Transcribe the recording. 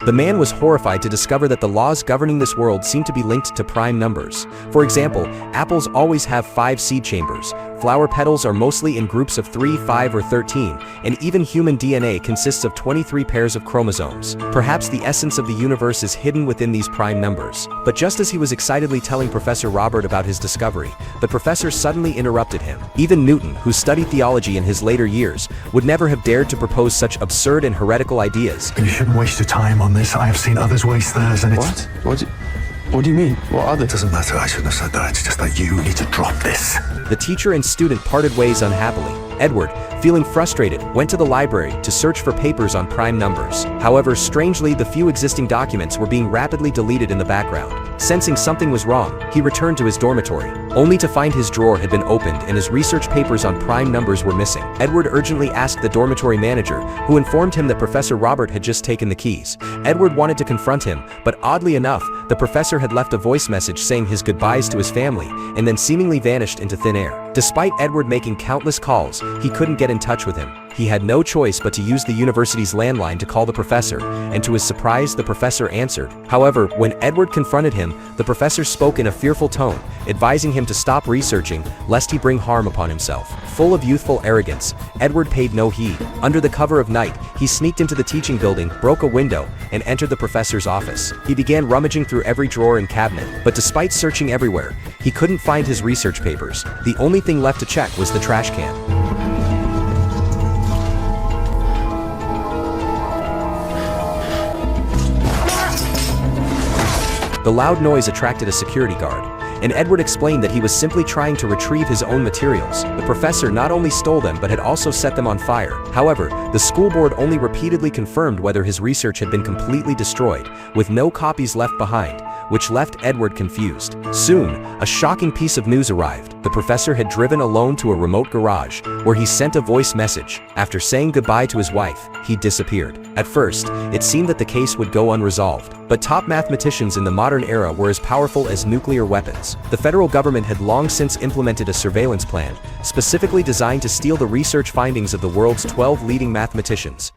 The man was horrified to discover that the laws governing this world seemed to be linked to prime numbers. For example, apples always have 5 seed chambers, flower petals are mostly in groups of 3, 5, or 13, and even human DNA consists of 23 pairs of chromosomes. Perhaps the essence of the universe is hidden within these prime numbers. But just as he was excitedly telling Professor Robert about his discovery, the professor suddenly interrupted him. Even Newton, who studied theology in his later years, would never have dared to propose such absurd and heretical ideas. You shouldn't waste your time on this. I have seen others waste theirs, and it's... What do you mean? What other? It doesn't matter, I shouldn't have said that. It's just that you need to drop this. The teacher and student parted ways unhappily. Edward, feeling frustrated, went to the library to search for papers on prime numbers. However, strangely, the few existing documents were being rapidly deleted in the background. Sensing something was wrong, he returned to his dormitory, only to find his drawer had been opened and his research papers on prime numbers were missing. Edward urgently asked the dormitory manager, who informed him that Professor Robert had just taken the keys. Edward wanted to confront him, but oddly enough, the professor had left a voice message saying his goodbyes to his family, and then seemingly vanished into thin air. Despite Edward making countless calls, he couldn't get in touch with him. He had no choice but to use the university's landline to call the professor, and to his surprise the professor answered. However, when Edward confronted him, the professor spoke in a fearful tone, advising him to stop researching, lest he bring harm upon himself. Full of youthful arrogance, Edward paid no heed. Under the cover of night, he sneaked into the teaching building, broke a window, and entered the professor's office. He began rummaging through every drawer and cabinet, but despite searching everywhere, he couldn't find his research papers. The only thing left to check was the trash can. The loud noise attracted a security guard, and Edward explained that he was simply trying to retrieve his own materials. The professor not only stole them but had also set them on fire. However, the school board only repeatedly confirmed whether his research had been completely destroyed, with no copies left behind, which left Edward confused. Soon, a shocking piece of news arrived. The professor had driven alone to a remote garage, where he sent a voice message. After saying goodbye to his wife, he disappeared. At first, it seemed that the case would go unresolved, but top mathematicians in the modern era were as powerful as nuclear weapons. The federal government had long since implemented a surveillance plan, specifically designed to steal the research findings of the world's 12 leading mathematicians.